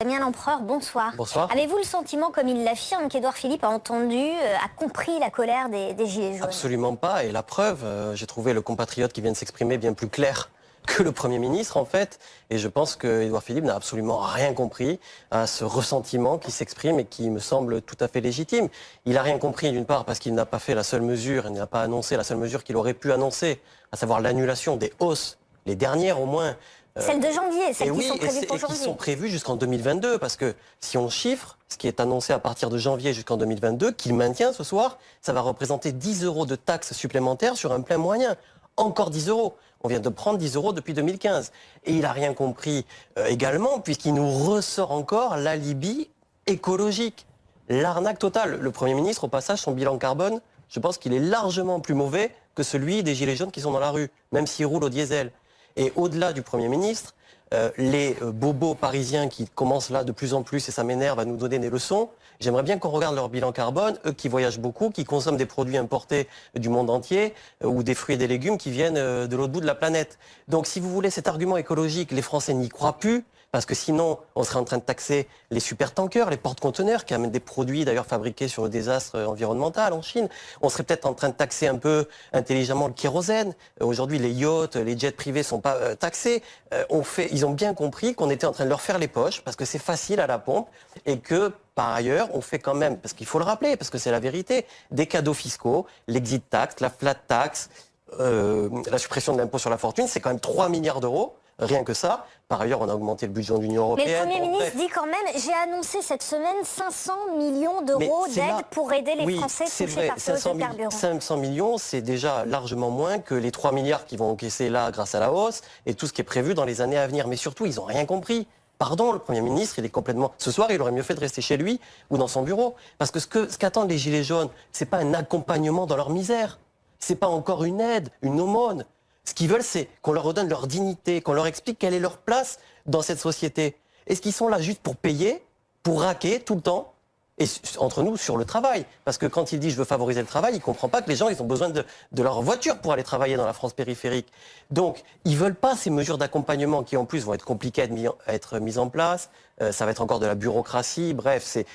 Damien Lempereur, bonsoir. Bonsoir. Avez-vous le sentiment, comme il l'affirme, qu'Édouard Philippe a entendu, a compris la colère des Gilets jaunes? Absolument pas. Et la preuve, j'ai trouvé le compatriote qui vient de s'exprimer bien plus clair que le Premier ministre, en fait. Et je pense qu'Édouard Philippe n'a absolument rien compris à ce ressentiment qui s'exprime et qui me semble tout à fait légitime. Il n'a rien compris, d'une part, parce qu'il n'a pas fait la seule mesure, il n'a pas annoncé la seule mesure qu'il aurait pu annoncer, à savoir l'annulation des hausses, les dernières au moins. Celles de janvier, celles qui sont prévues pour et janvier. qui sont prévues jusqu'en 2022, parce que si on chiffre, ce qui est annoncé à partir de janvier jusqu'en 2022, qu'il maintient ce soir, ça va représenter 10 € de taxes supplémentaires sur un plein moyen. Encore 10 €. On vient de prendre 10 € depuis 2015. Et il n'a rien compris également, puisqu'il nous ressort encore l'alibi écologique. L'arnaque totale. Le Premier ministre, au passage, son bilan carbone, je pense qu'il est largement plus mauvais que celui des Gilets jaunes qui sont dans la rue, même s'ils roulent au diesel. Et au-delà du Premier ministre, les bobos parisiens qui commencent là de plus en plus, et ça m'énerve, à nous donner des leçons, j'aimerais bien qu'on regarde leur bilan carbone, eux qui voyagent beaucoup, qui consomment des produits importés du monde entier, ou des fruits et des légumes qui viennent de l'autre bout de la planète. Donc si vous voulez cet argument écologique, les Français n'y croient plus, parce que sinon, on serait en train de taxer les supertankers, les porte-conteneurs, qui amènent des produits d'ailleurs fabriqués sur le désastre environnemental en Chine. On serait peut-être en train de taxer un peu intelligemment le kérosène. Aujourd'hui, les yachts, les jets privés sont pas taxés. Ils ont bien compris qu'on était en train de leur faire les poches, parce que c'est facile à la pompe, et que par ailleurs, on fait quand même, parce qu'il faut le rappeler, parce que c'est la vérité, des cadeaux fiscaux, l'exit tax, la flat tax, la suppression de l'impôt sur la fortune, c'est quand même 3 milliards d'euros. Rien que ça. Par ailleurs, on a augmenté le budget de l'Union européenne. Mais le Premier ministre dit quand même, j'ai annoncé cette semaine 500 millions d'euros d'aide pour aider les Français touchés par ce hausse de carburant. 500 millions, c'est déjà largement moins que les 3 milliards qu'ils vont encaisser là grâce à la hausse et tout ce qui est prévu dans les années à venir. Mais surtout, ils n'ont rien compris. Pardon, le Premier ministre, il est complètement... Ce soir, il aurait mieux fait de rester chez lui ou dans son bureau. Parce que ce qu'attendent les Gilets jaunes, c'est pas un accompagnement dans leur misère. C'est pas encore une aide, une aumône. Ce qu'ils veulent, c'est qu'on leur redonne leur dignité, qu'on leur explique quelle est leur place dans cette société. Est-ce qu'ils sont là juste pour payer, pour raquer tout le temps, et entre nous, sur le travail? Parce que quand il dit « je veux favoriser le travail », il ne comprend pas que les gens ils ont besoin de leur voiture pour aller travailler dans la France périphérique. Donc, ils ne veulent pas ces mesures d'accompagnement qui, en plus, vont être compliquées à être mises en place. Ça va être encore de la bureaucratie. Bref, c'est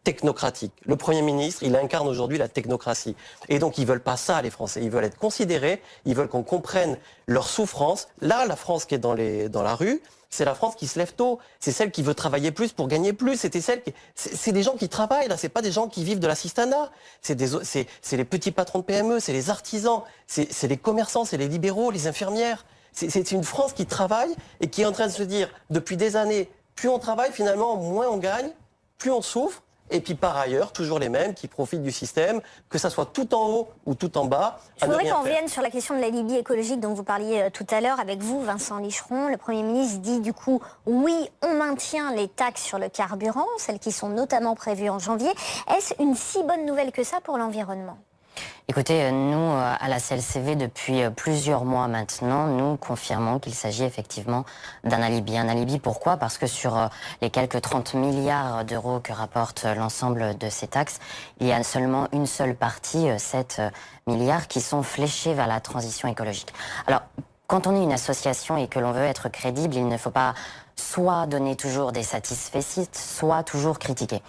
technocratique. Le Premier ministre, il incarne aujourd'hui la technocratie. Et donc, ils veulent pas ça, les Français. Ils veulent être considérés, ils veulent qu'on comprenne leur souffrance. Là, la France qui est dans la rue, c'est la France qui se lève tôt. C'est celle qui veut travailler plus pour gagner plus. C'est des gens qui travaillent, là. C'est pas des gens qui vivent de l'assistanat. C'est les petits patrons de PME, c'est les artisans, c'est les commerçants, c'est les libéraux, les infirmières. C'est une France qui travaille et qui est en train de se dire, depuis des années, plus on travaille, finalement, moins on gagne, plus on souffre. Et puis par ailleurs, toujours les mêmes qui profitent du système, que ça soit tout en haut ou tout en bas. Je voudrais qu'on revienne sur la question de l'alibi écologique dont vous parliez tout à l'heure avec vous, Vincent Licheron. Le Premier ministre dit du coup, oui, on maintient les taxes sur le carburant, celles qui sont notamment prévues en janvier. Est-ce une si bonne nouvelle que ça pour l'environnement ? Écoutez, nous, à la CLCV, depuis plusieurs mois maintenant, nous confirmons qu'il s'agit effectivement d'un alibi. Un alibi, pourquoi? Parce que sur les quelques 30 milliards d'euros que rapporte l'ensemble de ces taxes, il y a seulement une seule partie, 7 milliards, qui sont fléchés vers la transition écologique. Alors, quand on est une association et que l'on veut être crédible, il ne faut pas soit donner toujours des satisfecits, soit toujours critiquer.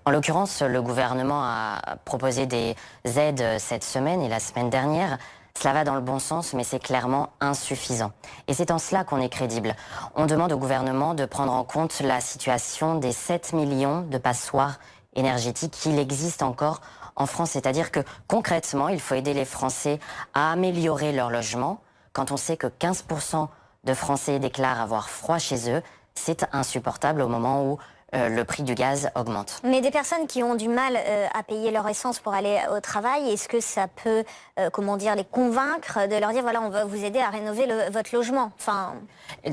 En l'occurrence, le gouvernement a proposé des aides cette semaine et la semaine dernière. Cela va dans le bon sens, mais c'est clairement insuffisant. Et c'est en cela qu'on est crédible. On demande au gouvernement de prendre en compte la situation des 7 millions de passoires énergétiques qu'il existe encore en France. C'est-à-dire que concrètement, il faut aider les Français à améliorer leur logement. Quand on sait que 15% de Français déclarent avoir froid chez eux, c'est insupportable au moment où le prix du gaz augmente. Mais des personnes qui ont du mal à payer leur essence pour aller au travail, est-ce que ça peut, les convaincre de leur dire, voilà, on va vous aider à rénover votre logement?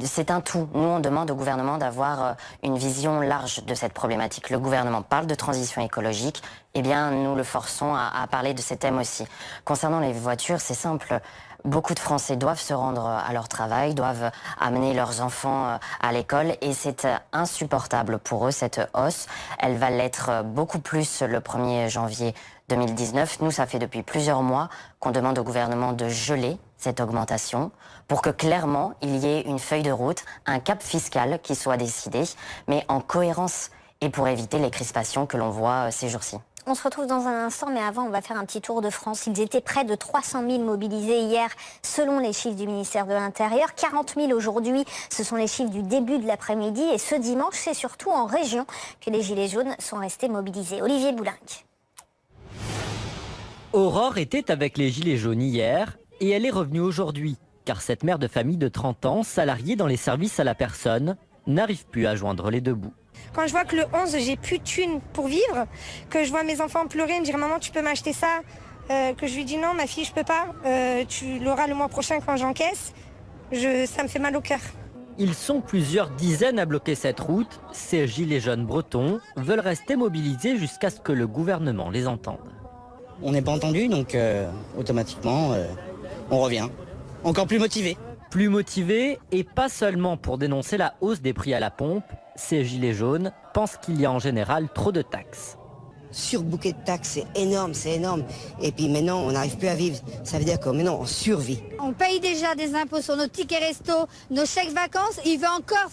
C'est un tout. Nous, on demande au gouvernement d'avoir une vision large de cette problématique. Le gouvernement parle de transition écologique, eh bien, nous le forçons à parler de ces thèmes aussi. Concernant les voitures, c'est simple. Beaucoup de Français doivent se rendre à leur travail, doivent amener leurs enfants à l'école et c'est insupportable pour eux, cette hausse. Elle va l'être beaucoup plus le 1er janvier 2019. Nous, ça fait depuis plusieurs mois qu'on demande au gouvernement de geler cette augmentation pour que clairement, il y ait une feuille de route, un cap fiscal qui soit décidé, mais en cohérence et pour éviter les crispations que l'on voit ces jours-ci. On se retrouve dans un instant, mais avant, on va faire un petit tour de France. Ils étaient près de 300 000 mobilisés hier, selon les chiffres du ministère de l'Intérieur. 40 000 aujourd'hui, ce sont les chiffres du début de l'après-midi. Et ce dimanche, c'est surtout en région que les Gilets jaunes sont restés mobilisés. Olivier Boulinck. Aurore était avec les Gilets jaunes hier et elle est revenue aujourd'hui. Car cette mère de famille de 30 ans, salariée dans les services à la personne, n'arrive plus à joindre les deux bouts. Quand je vois que le 11, j'ai plus de thunes pour vivre, que je vois mes enfants pleurer, me dire « Maman, tu peux m'acheter ça ?» que je lui dis « Non, ma fille, je peux pas. Tu l'auras le mois prochain quand j'encaisse. » Ça me fait mal au cœur. Ils sont plusieurs dizaines à bloquer cette route. Ces gilets jaunes bretons veulent rester mobilisés jusqu'à ce que le gouvernement les entende. On n'est pas entendu, donc automatiquement, on revient. Encore plus motivé. Plus motivés, et pas seulement pour dénoncer la hausse des prix à la pompe, ces gilets jaunes pensent qu'il y a en général trop de taxes. Surbooké de taxes, c'est énorme, c'est énorme. Et puis maintenant, on n'arrive plus à vivre. Ça veut dire que maintenant, on survit. On paye déjà des impôts sur nos tickets resto, nos chèques vacances. Il veut encore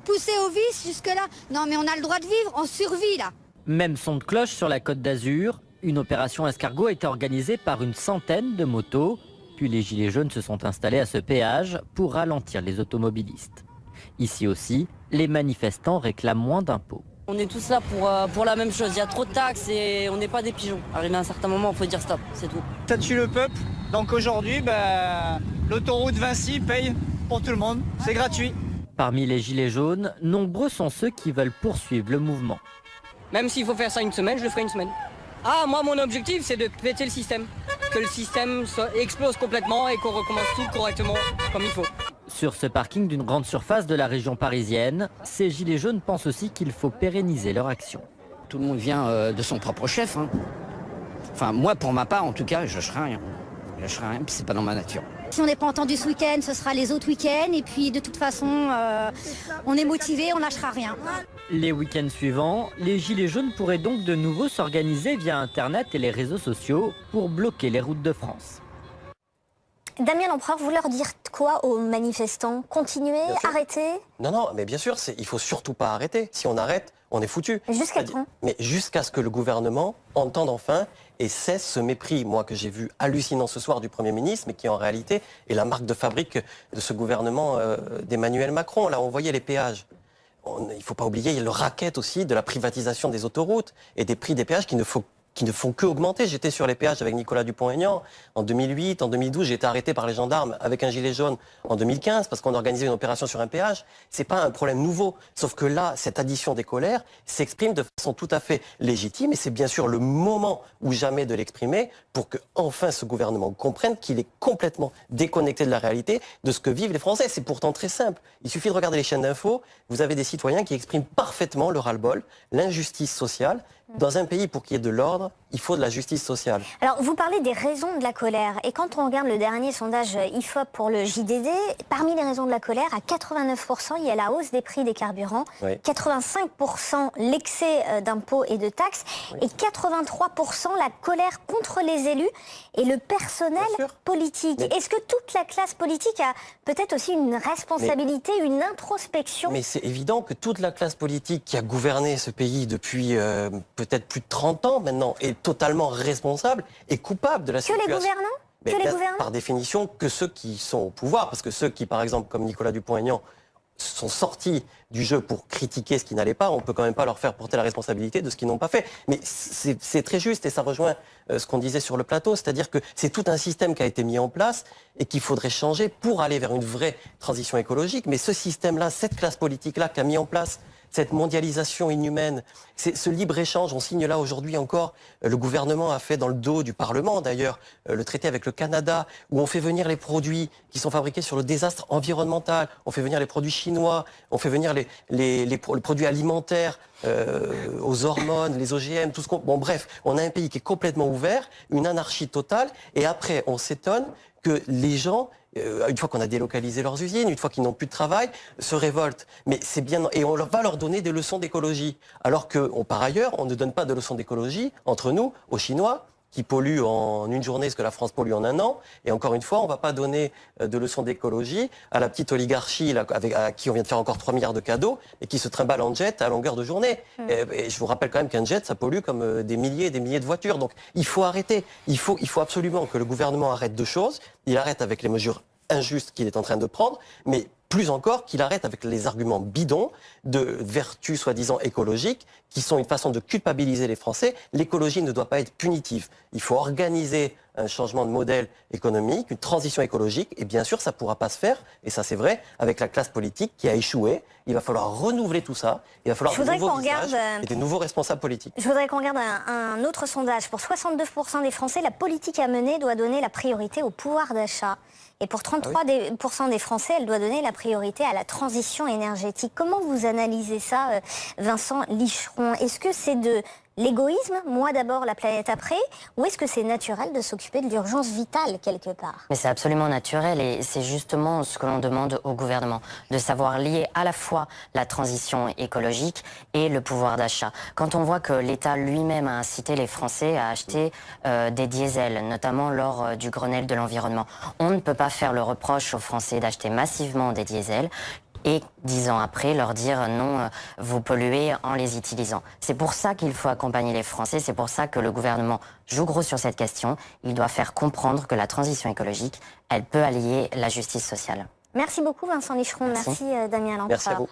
pousser au vice jusque-là. Non, mais on a le droit de vivre, on survit là. Même son de cloche sur la Côte d'Azur. Une opération escargot a été organisée par une centaine de motos. Puis les gilets jaunes se sont installés à ce péage pour ralentir les automobilistes. Ici aussi, les manifestants réclament moins d'impôts. On est tous là pour la même chose. Il y a trop de taxes et on n'est pas des pigeons. Arrivé à un certain moment, il faut dire stop, c'est tout. Ça tue le peuple. Donc aujourd'hui, l'autoroute Vinci paye pour tout le monde. C'est gratuit. Parmi les gilets jaunes, nombreux sont ceux qui veulent poursuivre le mouvement. Même s'il faut faire ça une semaine, je le ferai une semaine. Ah, moi, mon objectif, c'est de péter le système. Que le système explose complètement et qu'on recommence tout correctement comme il faut. Sur ce parking d'une grande surface de la région parisienne, ces gilets jaunes pensent aussi qu'il faut pérenniser leur action. Tout le monde vient de son propre chef. Enfin, moi, pour ma part, en tout cas, je ne ferai rien. Je ne ferai rien, puis c'est pas dans ma nature. Si on n'est pas entendu ce week-end, ce sera les autres week-ends. Et puis de toute façon, on est motivé, on lâchera rien. Les week-ends suivants, les gilets jaunes pourraient donc de nouveau s'organiser via Internet et les réseaux sociaux pour bloquer les routes de France. Damien Lempereur, vous leur dire quoi aux manifestants? Continuer, arrêter? Non, mais bien sûr, il faut surtout pas arrêter. Si on arrête, on est foutu. Jusqu'à quand? Mais jusqu'à ce que le gouvernement entende enfin et cesse ce mépris, moi, que j'ai vu hallucinant ce soir du Premier ministre, mais qui en réalité est la marque de fabrique de ce gouvernement d'Emmanuel Macron. Là, on voyait les péages. Il ne faut pas oublier, il y a le racket aussi de la privatisation des autoroutes et des prix des péages qui ne font que augmenter. J'étais sur les péages avec Nicolas Dupont-Aignan en 2008, en 2012, j'ai été arrêté par les gendarmes avec un gilet jaune en 2015 parce qu'on organisait une opération sur un péage. C'est pas un problème nouveau, sauf que là, cette addition des colères s'exprime de façon tout à fait légitime et c'est bien sûr le moment ou jamais de l'exprimer pour que enfin ce gouvernement comprenne qu'il est complètement déconnecté de la réalité, de ce que vivent les Français. C'est pourtant très simple. Il suffit de regarder les chaînes d'infos, vous avez des citoyens qui expriment parfaitement le ras-le-bol, l'injustice sociale. Dans un pays, pour qu'il y ait de l'ordre, il faut de la justice sociale. Alors, vous parlez des raisons de la colère. Et quand on regarde le dernier sondage IFOP pour le JDD, parmi les raisons de la colère, à 89%, il y a la hausse des prix des carburants, oui. 85% l'excès d'impôts et de taxes, oui. Et 83% la colère contre les élus et le personnel politique. Mais... Est-ce que toute la classe politique a peut-être aussi une responsabilité, une introspection? Mais c'est évident que toute la classe politique qui a gouverné ce pays depuis peut-être plus de 30 ans maintenant est totalement responsable et coupable de la situation. Que les gouvernants? Mais que les gouvernants? Par définition, que ceux qui sont au pouvoir, parce que ceux qui, par exemple, comme Nicolas Dupont-Aignan, sont sortis du jeu pour critiquer ce qui n'allait pas, on ne peut quand même pas leur faire porter la responsabilité de ce qu'ils n'ont pas fait. Mais c'est très juste et ça rejoint ce qu'on disait sur le plateau, c'est-à-dire que c'est tout un système qui a été mis en place et qu'il faudrait changer pour aller vers une vraie transition écologique. Mais ce système-là, cette classe politique-là qui a mis en place cette mondialisation inhumaine, ce libre-échange, on signe là aujourd'hui encore, le gouvernement a fait dans le dos du Parlement d'ailleurs, le traité avec le Canada, où on fait venir les produits qui sont fabriqués sur le désastre environnemental, on fait venir les produits chinois, on fait venir les produits alimentaires, aux hormones, les OGM, tout ce qu'on... Bon bref, on a un pays qui est complètement ouvert, une anarchie totale, et après on s'étonne que les gens, une fois qu'on a délocalisé leurs usines, une fois qu'ils n'ont plus de travail, se révoltent. Mais c'est bien, et on va leur donner des leçons d'écologie. Alors que, par ailleurs, on ne donne pas de leçons d'écologie entre nous, aux Chinois, qui polluent en une journée ce que la France pollue en un an. Et encore une fois, on ne va pas donner de leçons d'écologie à la petite oligarchie là, à qui on vient de faire encore 3 milliards de cadeaux et qui se trimballe en jet à longueur de journée. Et je vous rappelle quand même qu'un jet, ça pollue comme des milliers et des milliers de voitures. Donc il faut arrêter. Il faut absolument que le gouvernement arrête 2 choses. Il arrête avec les mesures injustes qu'il est en train de prendre, mais plus encore qu'il arrête avec les arguments bidons de vertu soi-disant écologique qui sont une façon de culpabiliser les Français. L'écologie ne doit pas être punitive. Il faut organiser un changement de modèle économique, une transition écologique, et bien sûr ça ne pourra pas se faire, et ça c'est vrai, avec la classe politique qui a échoué. Il va falloir renouveler tout ça, il va falloir de nouveaux visages et des nouveaux responsables politiques. Je voudrais qu'on regarde un autre sondage. Pour 62% des Français, la politique à mener doit donner la priorité au pouvoir d'achat. Et pour 33% des Français, elle doit donner la priorité à la transition énergétique. Comment vous analysez ça, Vincent Licheron? Est-ce que c'est de l'égoïsme, moi d'abord, la planète après, ou est-ce que c'est naturel de s'occuper de l'urgence vitale quelque part? Mais c'est absolument naturel et c'est justement ce que l'on demande au gouvernement, de savoir lier à la fois la transition écologique et le pouvoir d'achat. Quand on voit que l'État lui-même a incité les Français à acheter des diesels, notamment lors du Grenelle de l'environnement, on ne peut pas faire le reproche aux Français d'acheter massivement des diesels et 10 ans après leur dire non, vous polluez en les utilisant. C'est pour ça qu'il faut accompagner les Français, c'est pour ça que le gouvernement joue gros sur cette question. Il doit faire comprendre que la transition écologique, elle peut allier la justice sociale. Merci beaucoup Vincent Licheron, merci Damien Lampreur. Merci à vous.